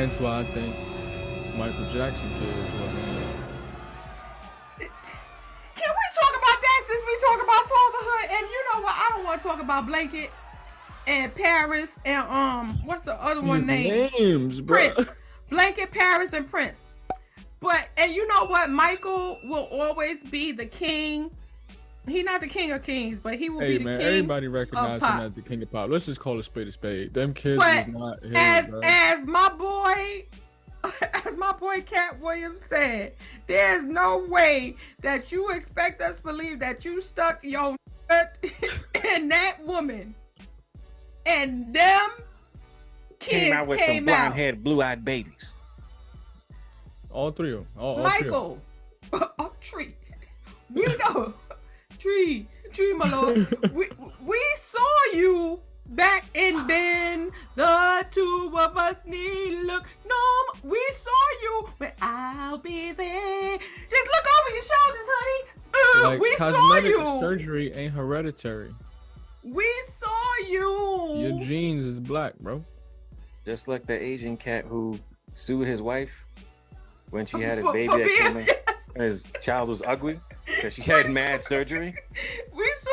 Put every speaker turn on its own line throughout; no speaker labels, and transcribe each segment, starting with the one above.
Hence why I think Michael Jackson kids wasn't.
Can we talk about that since we talk about fatherhood? And you know what? I don't want to talk about Blanket and Paris and what's the other one name?
Names, bro.
Prince. Blanket, Paris, and Prince. But and you know what? Michael will always be the king. He's not the king of kings, but he will be the king.
Everybody recognizes him as the king of pop. Let's just call a spade a spade. Them kids
but
is not his,
as my boy Cat Williams said, there's no way that you expect us to believe that you stuck your in that woman and them kids
came out with some blonde-haired, blue-eyed babies.
All three of them.
Michael, Tree, we know. Tree, my lord. we saw you back in then. The two of us need look. No, we saw you, but I'll be there. Just look over your shoulders, honey.
Like,
we saw you.
Surgery ain't hereditary.
We saw you.
Your genes is black, bro.
Just like the Asian cat who sued his wife when she had his baby that came in.
Yes.
His child was ugly because she had mad surgery.
We saw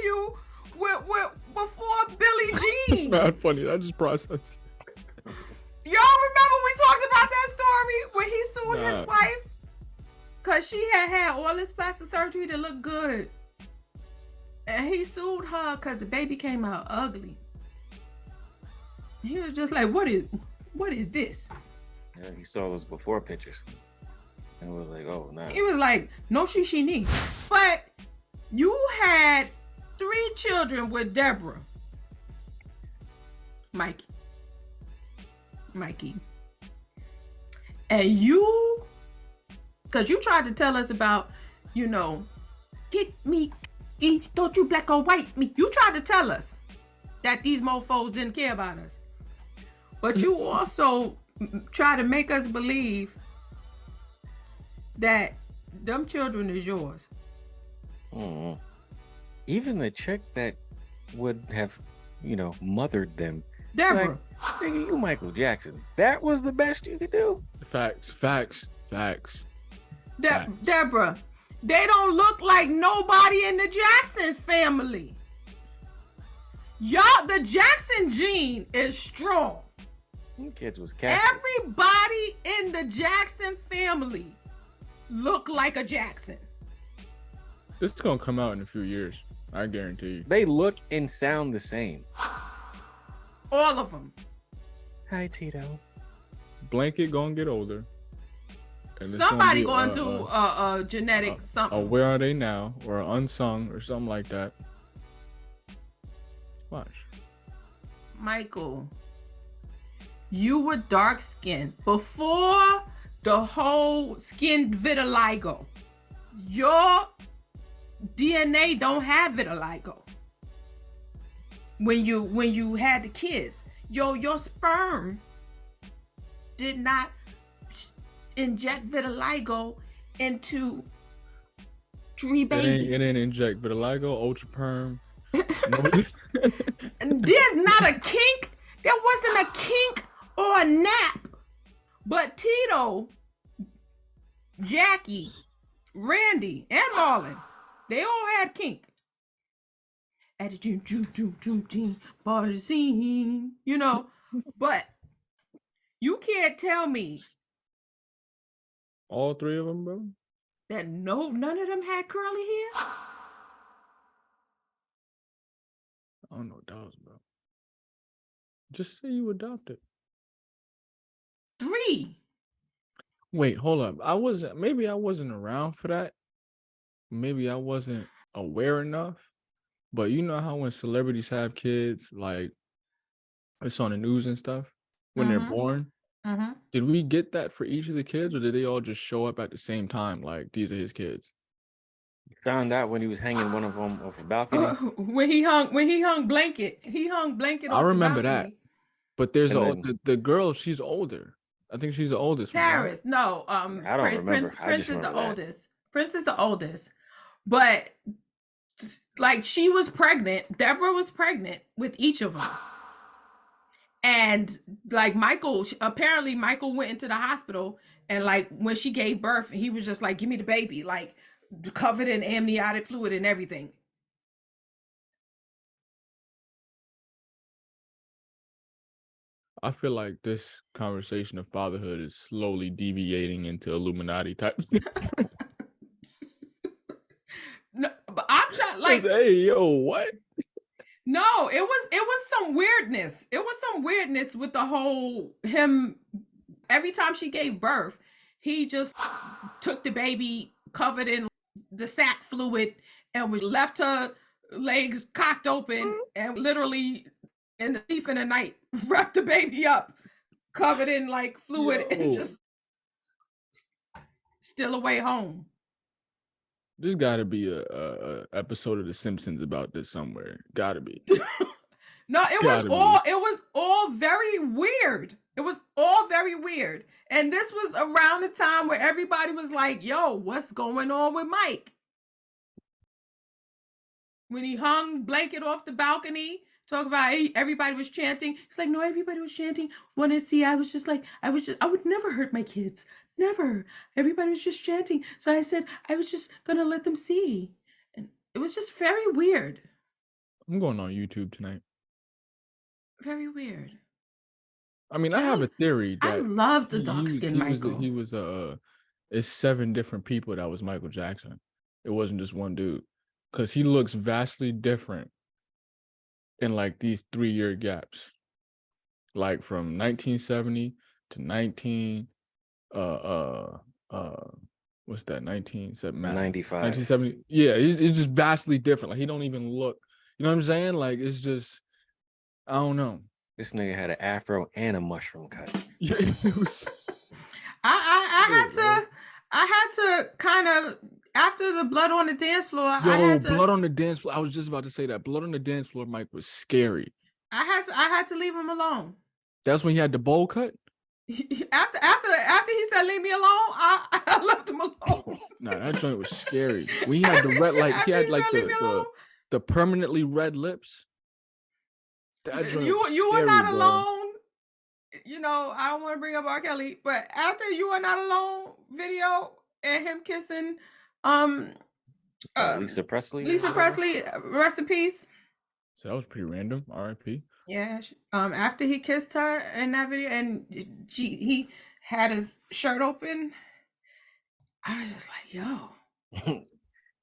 you with before Billie Jean.
It's mad funny. I just processed.
Y'all remember we talked about that story when he sued his wife? Cause she had all this plastic surgery to look good. And he sued her cause the baby came out ugly. He was just like, what is this?
Yeah, he saw those before pictures. And was like, oh, no.
He was like, no, she need. But you had 3 children with Deborah. Mikey. And you, because you tried to tell us about, get me, don't you black or white me. You tried to tell us that these mofos didn't care about us. But you also try to make us believe that them children is yours.
Mm-hmm. Even the chick that would have, mothered them.
Deborah.
Like, you Michael Jackson. That was the best you could do.
Facts.
Deborah, they don't look like nobody in the Jackson's family. Y'all, the Jackson gene is strong.
Them kids was Catholic.
Everybody in the Jackson family look like a Jackson.
This is gonna come out in a few years. I guarantee you.
They look and sound the same.
All of them.
Hi, Tito.
Blanket gonna get older.
And somebody going to do a genetic something.
Where Are They Now? Or Unsung or something like that. Watch.
Michael, you were dark skinned before the whole skin vitiligo. Your DNA don't have vitiligo. When you had the kids, your sperm did not inject vitiligo into 3 babies.
It didn't inject vitiligo, ultraperm.
There's not a kink. There wasn't a kink or a nap. But Tito, Jackie, Randy, and Marlon, they all had kink. At the June party scene, But you can't tell me
all 3 of them, bro,
that none of them had curly hair.
I don't know dogs, bro. Just say you adopted.
3.
Wait, hold up. Maybe I wasn't around for that. Maybe I wasn't aware enough. But you know how when celebrities have kids, like it's on the news and stuff when they're born.
Mm-hmm.
Did we get that for each of the kids, or did they all just show up at the same time? Like, these are his kids.
You found out when he was hanging one of them off a balcony.
When he hung blanket. He hung blanket.
I remember that. But there's the girl. She's older. I think she's the oldest.
Paris.
One,
right? No.
I don't remember.
Prince is the oldest. Prince is the oldest. But like she was pregnant. Deborah was pregnant with each of them. And like apparently Michael went into the hospital, and like when she gave birth, he was just like, "Give me the baby," like covered in amniotic fluid and everything.
I feel like this conversation of fatherhood is slowly deviating into Illuminati type.
No, but I'm trying like,
hey, yo, what?
no, it was some weirdness. It was some weirdness with the whole him. Every time she gave birth, he just took the baby covered in the sac fluid and we left her legs cocked open and literally in the thief in the night wrapped the baby up covered in like fluid and just still away home.
There's got to be a episode of The Simpsons about this somewhere. Got to be.
No, it was all very weird. It was all very weird. And this was around the time where everybody was like, "Yo, what's going on with Mike?" When he hung blanket off the balcony, talk about everybody was chanting. He's like, "No, everybody was chanting. Want to see?" I was just like, I would never hurt my kids. Never. Everybody was just chanting. So I said, I was just going to let them see. And it was just very weird.
I'm going on YouTube tonight.
Very weird.
I mean, I have a theory that
I love the dark skin Michael.
He was it's 7 different people that was Michael Jackson. It wasn't just one dude, because he looks vastly different in like these 3-year gaps, like from 1970 to 19 what's that,
95.
1970. Yeah, it's just vastly different. Like he don't even look, you know what I'm saying? Like it's just, I don't know.
This nigga had an afro and a mushroom cut.
Yeah, it was.
I had to kind of, after the blood on the dance floor.
Blood on the dance floor. I was just about to say that. Blood on the dance floor, Mike, was scary.
I had to leave him alone.
That's when he had the bowl cut.
After he said leave me alone, I left him alone.
Nah, that joint was scary. We had the red, like he had like the permanently red lips. That joint
you were not alone. You know, I don't want to bring up R. Kelly, but after You Are Not Alone video and him kissing
Lisa Presley.
Rest in peace.
So that was pretty random. R.I.P.
Yeah. After he kissed her in that video and he had his shirt open, I was just like, yo.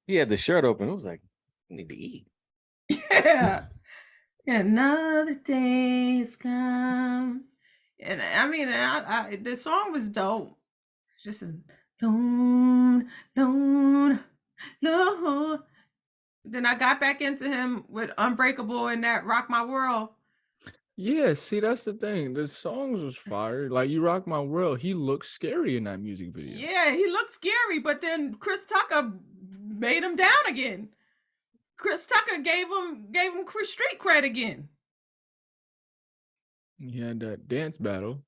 He had the shirt open. It was like, you need to eat.
Yeah. Another day's come. And I mean, the song was dope. Just alone. Then I got back into him with Unbreakable and that Rock My World.
Yeah, see, that's the thing. The songs was fire. Like You Rock My World, he looked scary in that music video.
Yeah, he looked scary, but then Chris Tucker made him down again. Chris Tucker gave him street cred again.
He had that dance battle.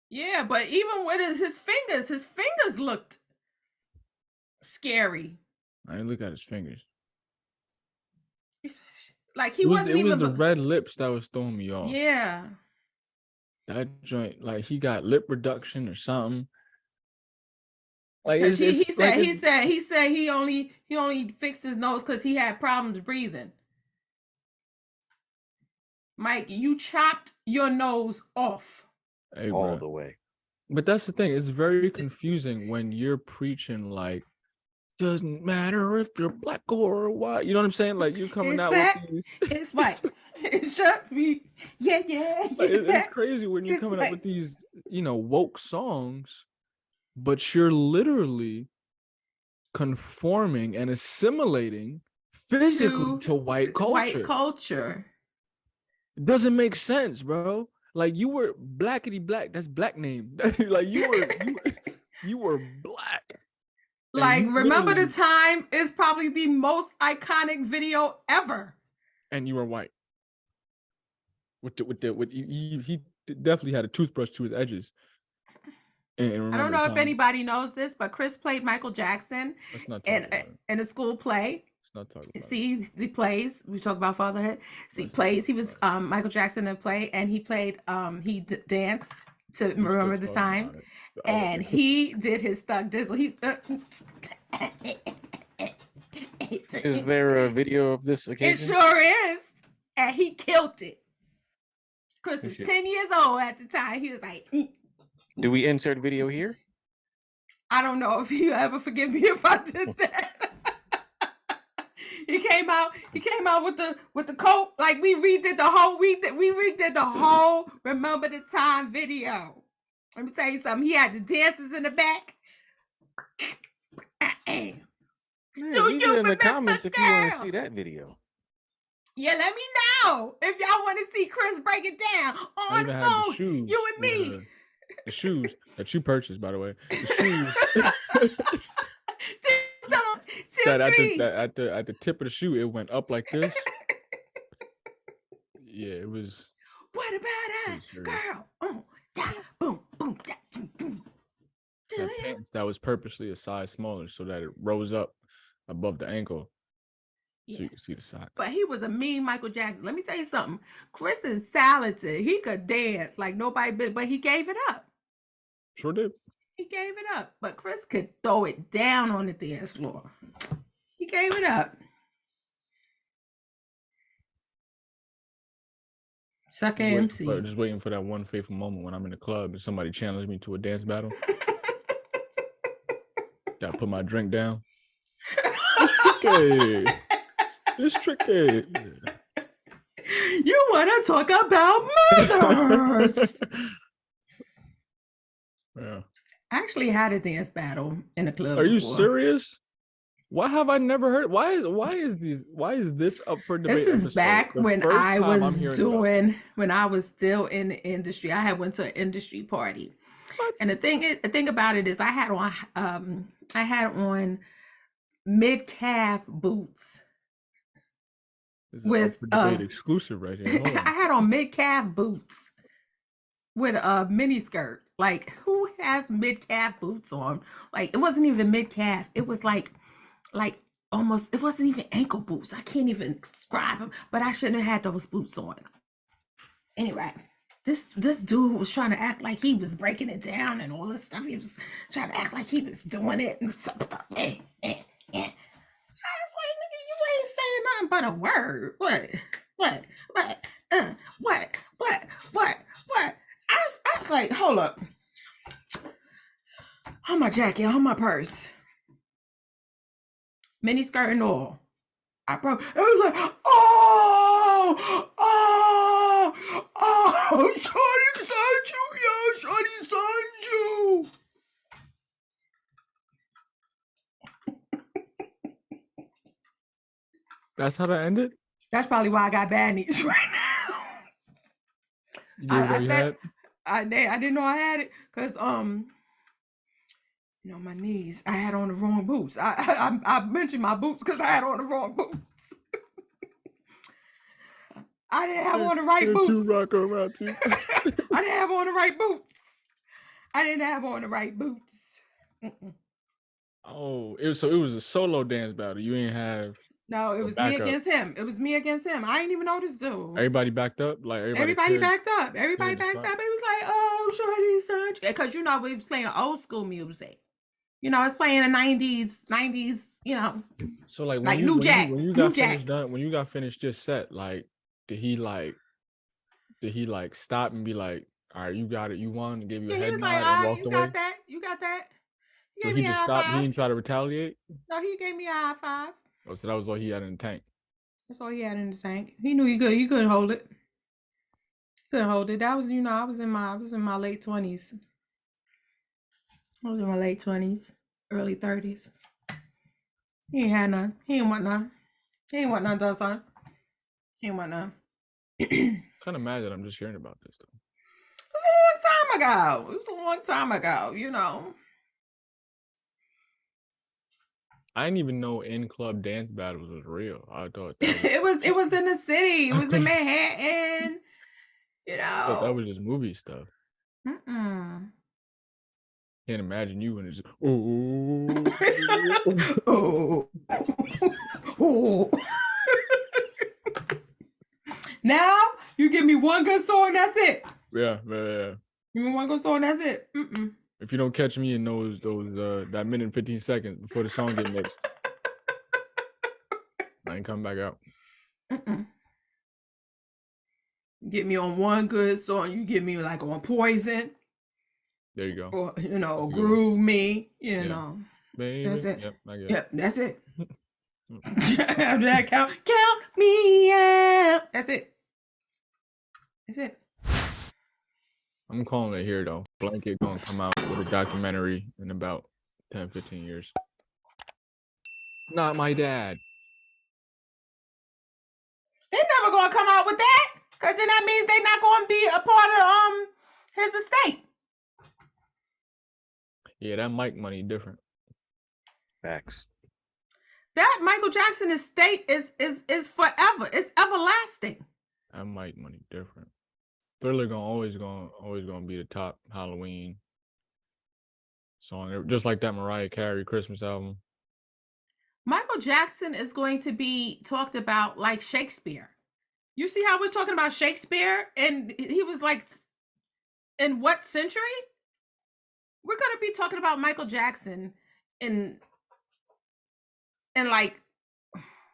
Yeah, but even with his fingers looked scary.
I didn't look at his fingers.
Like it was
the red lips that was throwing me off.
Yeah.
That joint, like he got lip reduction or something. Like
he said he only fixed his nose because he had problems breathing. Mike, you chopped your nose off.
Hey,
all the way.
But that's the thing. It's very confusing when you're preaching like, doesn't matter if you're black or white. You know what I'm saying? Like you're coming out with these.
It's white. It's just me. Yeah.
Like, it's crazy when you're coming up with these, woke songs, but you're literally conforming and assimilating physically to white culture.
White culture.
It doesn't make sense, bro. Like you were blackity black. That's black name. Like you were black.
Like Remember the Time is probably the most iconic video ever.
And you were white. He definitely had a toothbrush to his edges.
I don't know if anybody knows this, but Chris played Michael Jackson in a school play.
not talk about it.
See, the plays. We talk about fatherhood. See,
Let's
plays.
talk
He was
about
Michael Jackson in a play, and he played. He danced to
it. We still
remember the
talking
time,
about it.
and he did his thug dizzle. He.
Is there a video of this
It
occasion?
sure is, and he killed it. Chris was
Appreciate
10 years old at the time. He was like,
Do we insert video here?
I don't know if you ever forgive me if I did that. He came out with the coat. Like we redid the whole Remember the Time video. Let me tell you something. He had the dancers in the back.
Yeah, leave it in the comments if you want to see that video.
Yeah, let me know if y'all want to see Chris break it down
I
on
even
the
had the
phone.
shoes.
You and me.
The shoes that you purchased, by the way. The shoes. that at the tip of the shoe, it went up like this. Yeah, it was.
What about us, girl? Boom, boom, boom.
Had pants that was purposely a size smaller so that it rose up above the ankle, so you can see the sock.
But he was a mean Michael Jackson. Let me tell you something. Chris is talented. He could dance like nobody, but he gave it up.
Sure did.
He gave it up. But Chris could throw it down on the dance floor. He gave it up. Sucker MC.
Just waiting for that one fateful moment when I'm in the club and somebody challenges me to a dance battle. Gotta put my drink down. It's tricky.
You want to talk about mothers?
Yeah.
I actually had a dance battle in a club.
Are you serious? Why have I never heard? Why is this up for debate?
This is
episode?
back when I was still in the industry. I had went to an industry party. What? And the thing about it is I had on mid-calf boots.
This is with up for debate exclusive right here.
I had on mid-calf boots with a mini skirt. Like, who has mid-calf boots on? Like, it wasn't even mid-calf. It was like almost, it wasn't even ankle boots. I can't even describe them, but I shouldn't have had those boots on. Anyway, this dude was trying to act like he was breaking it down and all this stuff. He was trying to act like he was doing it and something. I was like, nigga, you ain't saying nothing but a word. What? I was like, hold up. Hold my jacket, hold my purse. Mini skirt and all. I broke. It was like, Shawty sent you, yeah, Shawty sent you.
That's how that ended?
That's probably why I got bad knees right now. I didn't know I had it because my knees. I had on the wrong boots. I mentioned my boots because I had on the wrong boots. I didn't have on the right boots. I didn't have on the right boots. I didn't have on the right boots.
Oh, it was a solo dance battle. You ain't have.
No, it was me against him. It was me against him. I didn't even know this dude.
Everybody backed up? Like
everybody backed up. Everybody backed up. It was like, oh, Shorty, son. Because we was playing old school music. It's playing the 90s,
So like
when you
got finished just set, like did he stop and be like, all right, you got it, you won, and gave you a head nod and walked away?
You got that.
So he just stopped, he didn't try to retaliate?
No, he gave me a high five.
Oh, so that was all he had in the tank.
That's all he had in the tank. He knew he couldn't hold it. Couldn't hold it. That was, I was in my late 20s. I was in my late 20s, early 30s. He ain't had none. He ain't want none. He ain't want none, son. He ain't want none.
Kind of mad that I'm just hearing about this though.
It was a long time ago.
I didn't even know in-club dance battles was real. I thought
it was in the city. It was in Manhattan.
I thought that was just movie stuff. Can't imagine you when it's
Oh. Oh. Now you give me one good song, that's it.
yeah.
Give me one good song, that's it.
If you don't catch me in those that minute and 15 seconds before the song get mixed, I ain't coming back out.
Get me on one good song. You get me like on Poison.
There you go.
Or Groove Me. You know.
Baby.
That's it.
Yep, I get
Yep, that's it. After that, count me out. That's it. That's it.
I'm calling it here though. Blanket gonna come out with a documentary in about 10, 15 years. Not my dad.
They're never gonna come out with that, because then that means they're not gonna be a part of his estate.
Yeah, that Mike money different.
Facts.
That Michael Jackson estate is forever. It's everlasting.
That Mike money different. Thriller always gonna be the top Halloween song, just like that Mariah Carey Christmas album.
Michael Jackson is going to be talked about like Shakespeare. You see how we're talking about Shakespeare, and he was like, in what century? We're going to be talking about Michael Jackson in like.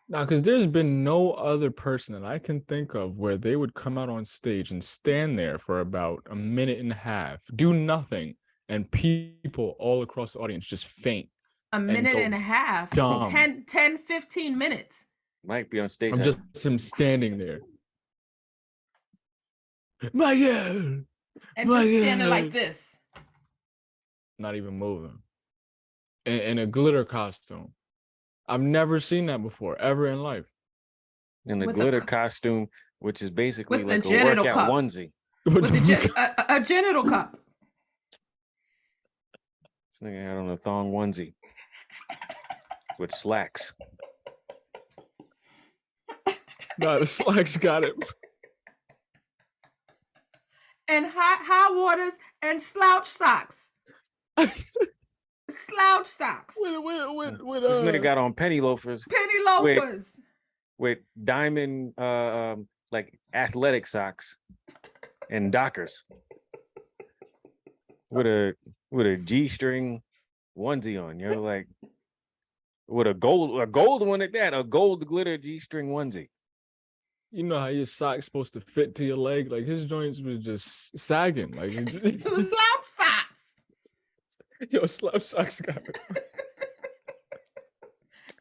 Now, because there's been no other person that I can think of where they would come out on stage and stand there for about a minute and a half, do nothing, and people all across the audience just faint.
A minute and a half,
dumb.
10, 15 minutes.
Might be on stage.
I'm just him standing there. My God.
And just standing like this.
Not even moving. In a glitter costume. I've never seen that before, ever in life.
In a glitter costume, which is basically
with
like a workout
cup.
onesie.
With a genital cup.
This nigga had on a thong onesie. With slacks.
No, the slacks got it.
And high waters and slouch socks. Slouch socks.
With
this nigga got on penny loafers.
Penny loafers.
With diamond like athletic socks and Dockers. With a G-string onesie on, you know, like with a gold one at that, a gold glitter G-string onesie.
You know how your sock's supposed to fit to your leg? Like his joints was just sagging. Like
it was slouch socks.
Yo, slouch socks got it.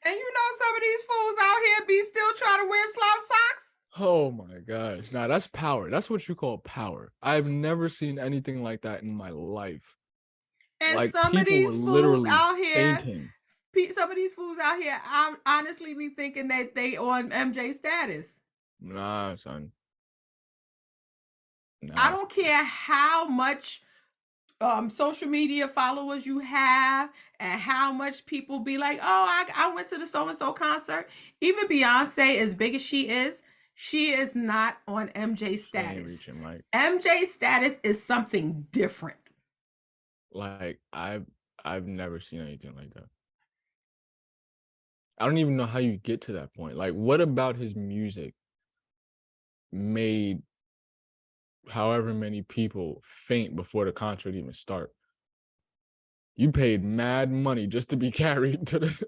And you know some of these fools out here be still trying to wear slouch socks?
Oh my gosh. Nah, that's power. That's what you call power. I've never seen anything like that in my life.
And like, some of these fools out here,
fainting.
Some of these fools out here, I honestly be thinking that they on MJ status.
Nah, son. Nah,
I don't care how much social media followers you have and how much people be like, oh, I went to the so-and-so concert. Even Beyonce, as big as she is not on MJ status. MJ status is something different.
Like I've never seen anything like that. I don't even know how you get to that point. Like, what about his music made however many people faint before the concert even start? You paid mad money just to be carried to the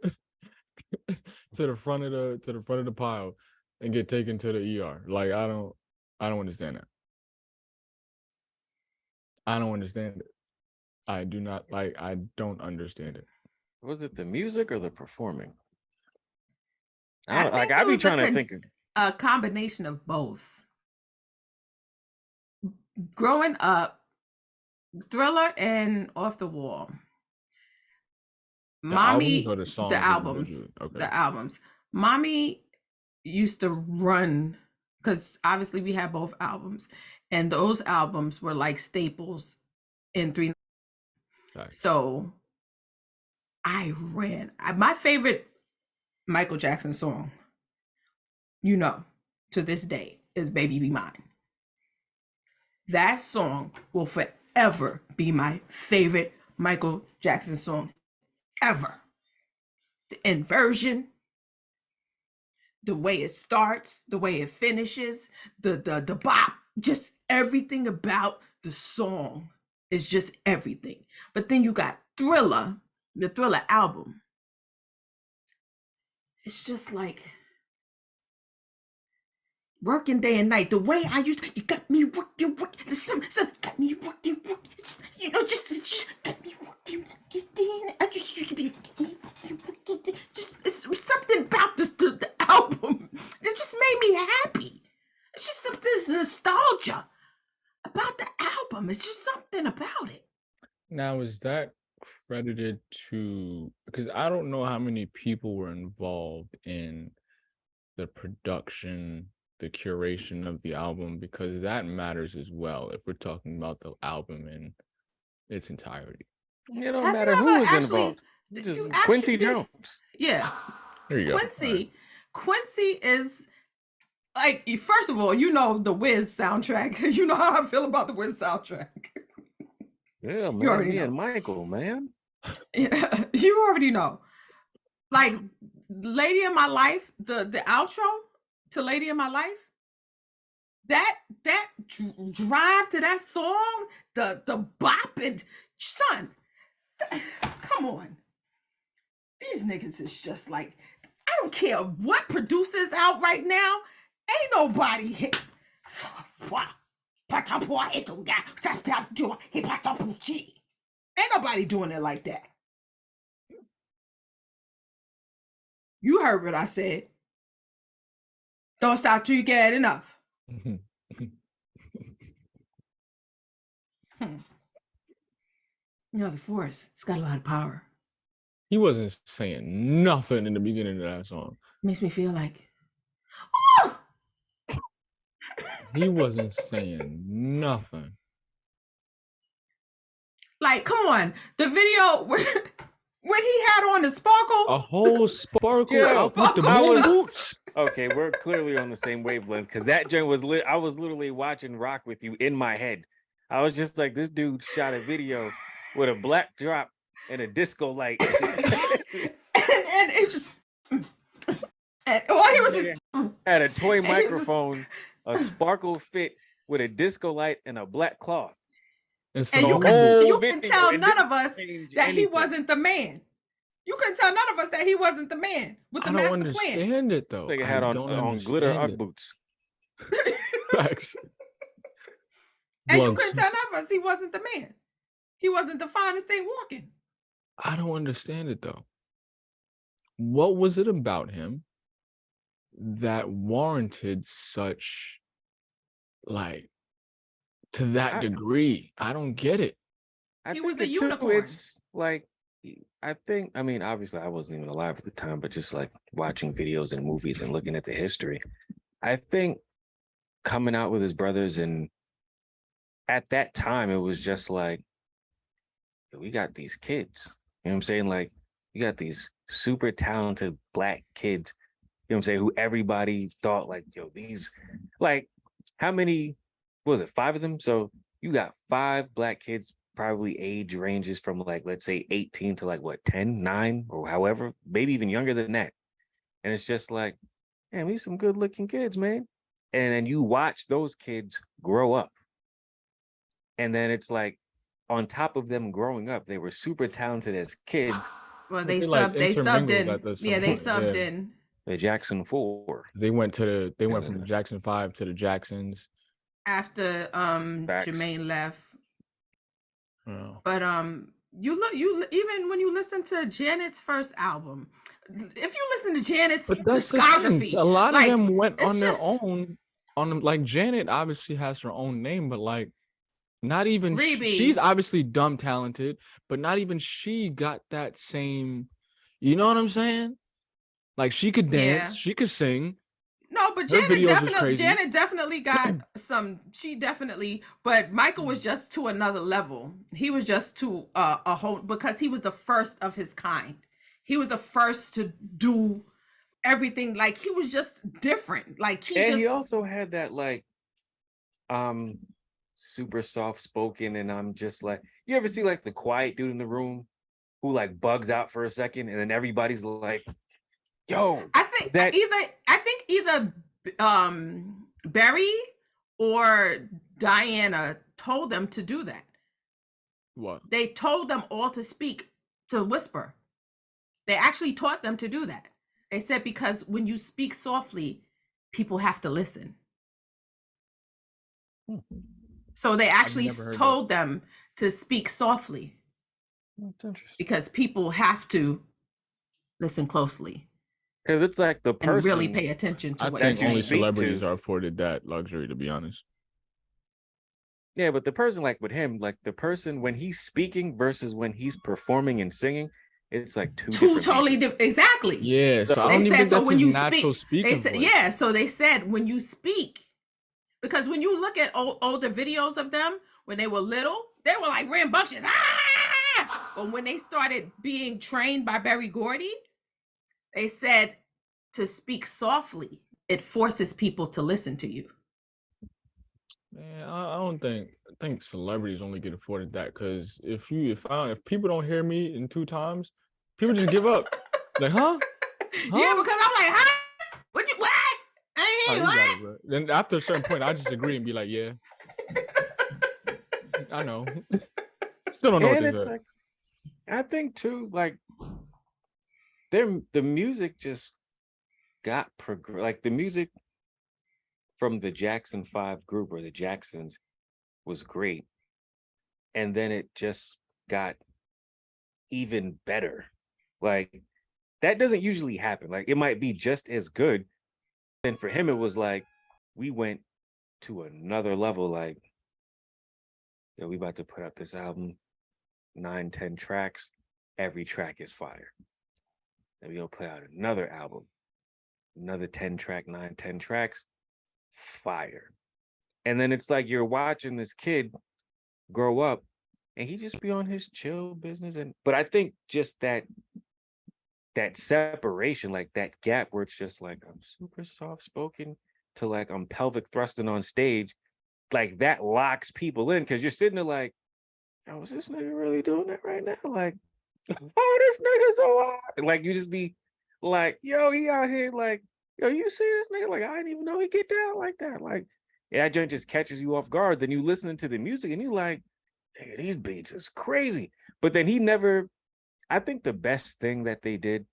to the front of the pile and get taken to the ER. Like, I don't understand that. I don't understand it. I don't understand it.
Was it the music or the performing? I be trying to think of
a combination of both. Growing up, Thriller and Off the Wall. Mommy,
albums or the songs?
The albums. Okay. The albums. Mommy used to run, because obviously we had both albums, and those albums were like staples in 3. Right. So I ran. My favorite Michael Jackson song, you know, to this day, is Baby Be Mine. That song will forever be my favorite Michael Jackson song ever. The inversion, the way it starts, the way it finishes, the bop, just everything about the song is just everything. But then you got Thriller, the Thriller album. It's just like working day and night. The way I used to, you got me working, some got me working, you know, just got me working. I just used to be just it's something about the album that just made me happy. It's just this nostalgia about the album. It's just something about it.
Now, is that credited to, because I don't know how many people were involved in the production, the curation of the album, because that matters as well if we're talking about the album in its entirety.
It don't matter who was involved. Just Quincy Jones.
Yeah.
There you go.
Quincy is like, first of all, you know the Wiz soundtrack. You know how I feel about the Wiz soundtrack.
Yeah, man. Me and Michael, man.
Yeah, you already know. Like Lady in My Life, the outro to Lady in My Life, that drive to that song, the bop, and son, come on. These niggas is just like, I don't care what producer's out right now, ain't nobody hit. Ain't nobody doing it like that. You heard what I said. Don't stop till you get enough. You know, the Forest, it's got a lot of power.
He wasn't saying nothing in the beginning of that song.
Makes me feel like,
oh! He wasn't saying nothing.
Like, come on, the video where he had on the sparkle,
a whole sparkle,
with
the boots.
Okay, we're clearly on the same wavelength, because that joint was lit. I was literally watching Rock With You in my head. I was just like, this dude shot a video with a black drop and a disco light.
and it just, and, well, he was
had a toy microphone, a sparkle fit with a disco light and a black cloth.
And you can tell none of us that he wasn't the man. You couldn't tell none of us that he wasn't the man with the
I don't understand it though.
They had on glitter Ugg boots.
Facts.
And you couldn't tell none of us he wasn't the man. He wasn't the finest thing walking.
I don't understand it though. What was it about him that warranted such, like, to that degree? I don't get it.
He was a unicorn.
It's like, I think, I mean, obviously I wasn't even alive at the time, but just like watching videos and movies and looking at the history, I think coming out with his brothers, and at that time it was just like, we got these kids, you know what I'm saying? Like, you got these super talented black kids, you know what I'm saying, who everybody thought like, yo, these, like, how many, what was it, 5 of them? So you got 5 black kids, probably age ranges from like, let's say 18 to like what, 10, 9, or however, maybe even younger than that. And it's just like, man, we some good looking kids, man. And then you watch those kids grow up. And then it's like, on top of them growing up, they were super talented as kids.
Well, they subbed in. Yeah, they subbed in.
The Jackson 4.
They went from the Jackson 5 to the Jacksons.
After Jermaine left.
Oh.
But you even when you listen to Janet's first album, if you listen to Janet's discography,
a lot of them went on their own. Like Janet obviously has her own name, but like not even she's obviously dumb talented, but not even she got that same, you know what I'm saying? Like she could dance, she could sing.
No, but Janet definitely got some. She definitely, but Michael was just to another level. He was just to a whole, because he was the first of his kind. He was the first to do everything. Like he was just different. Like he
also had that like super soft spoken, and I'm just like, you ever see like the quiet dude in the room who like bugs out for a second, and then everybody's like, "Yo,
I
is
think
that?"
either Barry or Diana told them to do that.
What?
They told them all to speak, to whisper. They actually taught them to do that. They said because when you speak softly, people have to listen. So they
I've
actually
never heard that.
told them to speak softly
That's interesting.
because people have to listen closely
Because it's like the
and really
person
pay attention to
I
what you're
think
that you
only
saying.
speak
celebrities
to.
are afforded that luxury, to be honest.
Yeah, but the person like with him, like the person when he's speaking versus when he's performing and singing, it's like two
Two
different
totally
people.
different. Exactly.
Yeah, so I
So
They
don't even
said
think
so
that's
when
his
you
natural
speak. They
speaking
said
voice.
yeah. So they said when you speak, because when you look at older videos of them when they were little, they were like rambunctious. Ah! But when they started being trained by Barry Gordy, they said to speak softly. It forces people to listen to you.
Man, I don't think I think celebrities only get afforded that because if people don't hear me in 2 times, people just give up. Like, huh?
Yeah,
Huh?
because I'm like, huh? What you what? I
Oh,
ain't
you got
what?
it, bro. Then after a certain point, I just agree and be like, yeah, I know. Still don't know what
and
they
it's
said.
like I think too, like the music just got like the music from the Jackson 5 group or the Jacksons was great. And then it just got even better. Like that doesn't usually happen. Like it might be just as good. And for him, it was like we went to another level. Like, yo, we about to put out this album, 9, 10 tracks. Every track is fire. And we gonna put out another album, another 10 track, 9, 10 tracks, fire. And then it's like you're watching this kid grow up and he just be on his chill business. And but I think just that separation, like that gap where it's just like I'm super soft spoken to like I'm pelvic thrusting on stage, like that locks people in because you're sitting there like, oh, is this nigga really doing that right now? Like, oh, this nigga's so hard. Like you just be like, yo, he out here like, yo, you see this nigga? Like, I didn't even know he get down like that. Like, yeah, that joint just catches you off guard. Then you listening to the music and you like, nigga, these beats is crazy. But then he never, I think the best thing that they did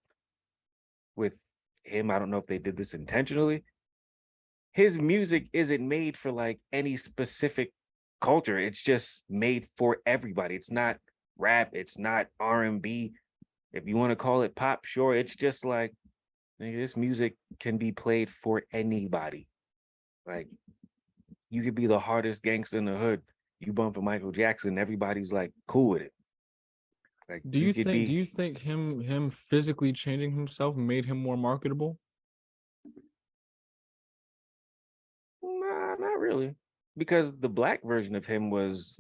with him, I don't know if they did this intentionally. His music isn't made for like any specific culture. It's just made for everybody. It's not rap, it's not R&B. If you want to call it pop, sure. It's just like nigga, this music can be played for anybody. Like you could be the hardest gangster in the hood. You bump a Michael Jackson, everybody's like cool with it. Like
Do
you
you
could
think do
be
you think him physically changing himself made him more marketable?
nah, not really. Because the black version of him was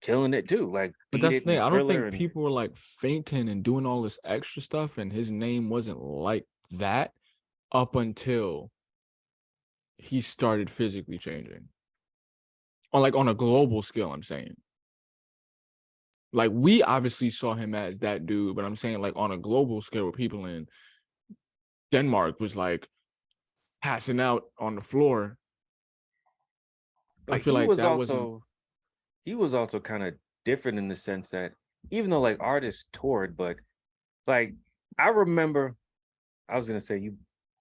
killing it too. Like
But
Beat
that's
It
the thing.
and
I don't
Thriller
think
and
people were like fainting and doing all this extra stuff, and his name wasn't like that up until he started physically changing. On a global scale, I'm saying. Like we obviously saw him as that dude, but I'm saying like on a global scale where people in Denmark was like passing out on the floor. I
but
feel like that wasn't
he was also kind of different in the sense that even though like artists toured, but like I remember I was gonna say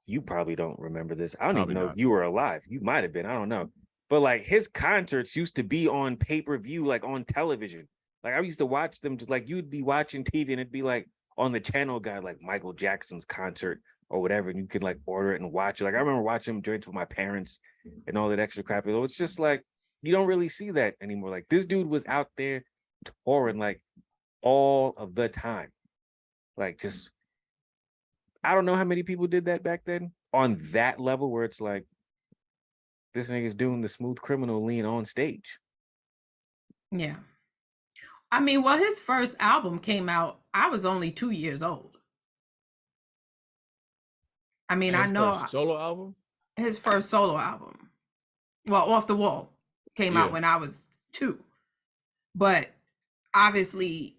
you probably don't remember this. I don't even
probably
know if
not.
you were alive. You might have been, I don't know. But like his concerts used to be on pay-per-view, like on television. Like I used to watch them like you'd be watching TV and it'd be like on the channel guide, like Michael Jackson's concert or whatever, and you could like order it and watch it. Like I remember watching them joints with my parents and all that extra crap. It's just like you don't really see that anymore. Like this dude was out there touring like all of the time. Like just I don't know how many people did that back then on that level where it's like this nigga's doing the smooth criminal lean on stage.
Yeah. I mean, well, his first album came out, I was only 2 years old. I mean, I
His
know
first solo album?
his first solo album. Well, Off the Wall. came out
Yeah.
when I was 2. But obviously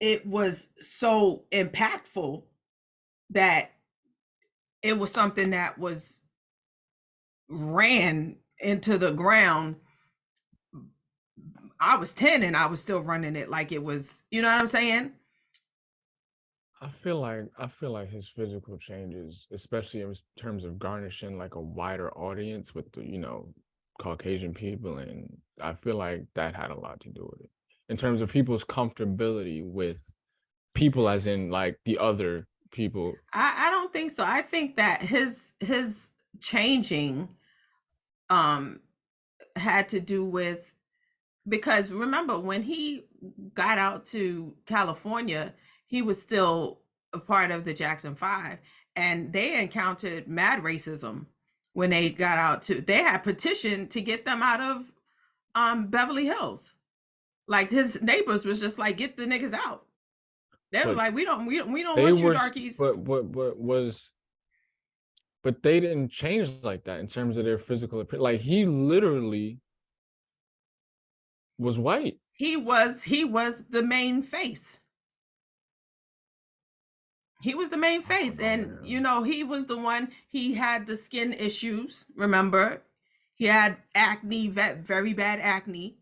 it was so impactful that it was something that was ran into the ground. I was 10 and I was still running it like it was, you know what I'm saying?
I feel like his physical changes, especially in terms of garnishing like a wider audience with the, Caucasian people, and I feel like that had a lot to do with it. In terms of people's comfortability with people as in like the other people.
I don't think so. I think that his changing had to do with, because remember when he got out to California, he was still a part of the Jackson 5, and they encountered mad racism when they got out to, they had petitioned to get them out of Beverly Hills. Like his neighbors was just like, get the niggas out. They was
But
like, we don't
they
want you
were
darkies.
but they didn't change like that in terms of their physical appearance. Like he literally was white.
He was the main face. He was the main face.
know,
And
man.
he was the one, he had the skin issues, remember? He had acne, very bad acne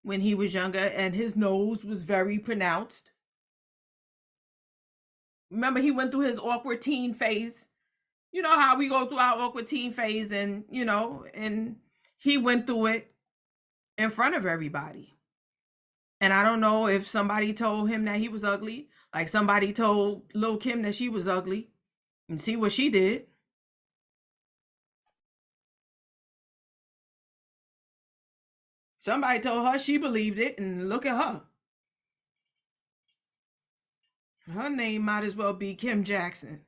when he was younger, and his nose was very pronounced. Remember, he went through his awkward teen phase. You know how we go through our awkward teen phase, and and he went through it in front of everybody. And I don't know if somebody told him that he was ugly, like somebody told Lil' Kim that she was ugly, and see what she did. Somebody told her, she believed it, and look at her. Her name might as well be Kim Jackson.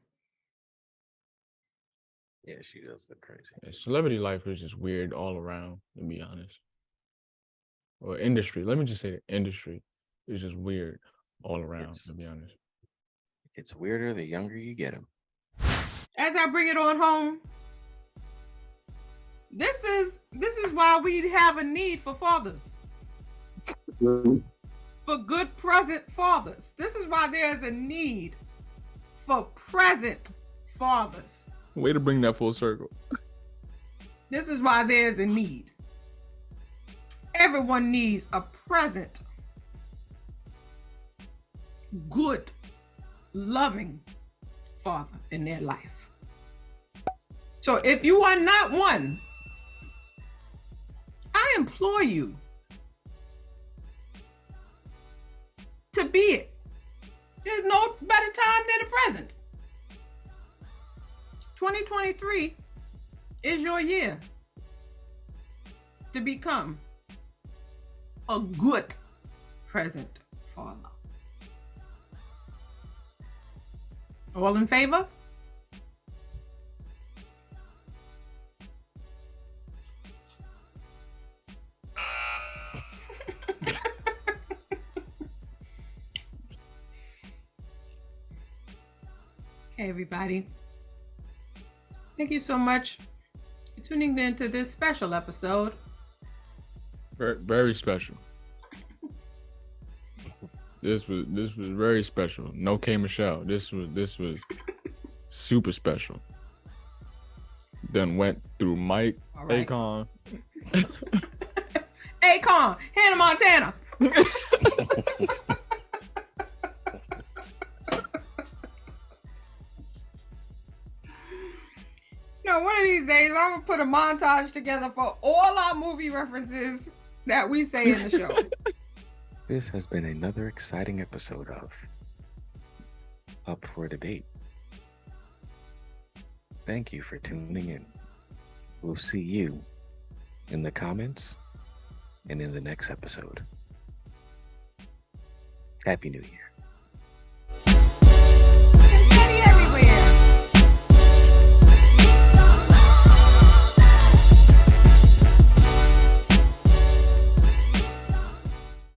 Yeah, she does look crazy.
Yeah, celebrity life is just weird all around, to be honest. Or industry. Let me just say the industry is just weird all around, to be honest.
It's weirder the younger you get them.
As I bring it on home, this is why we have a need for fathers. For good present fathers. This is why there's a need for present fathers.
Way to bring that full circle.
This is why there's a need. Everyone needs a present, good, loving father in their life. So if you are not one, I implore you to be it. There's no better time than the present. 2023 is your year to become a good present father. All in favor? Hey, everybody. Thank you so much for tuning in to this special episode.
Very, very special. This was very special. No K Michelle. This was super special. Then went through Mike,
right.
Akon.
Akon, Hannah Montana. No, one of these days I'm gonna put a montage together for all our movie references that we say in the show.
This has been another exciting episode of Up for Debate. Thank you for tuning in. We'll see you in the comments and in the next episode. Happy New Year.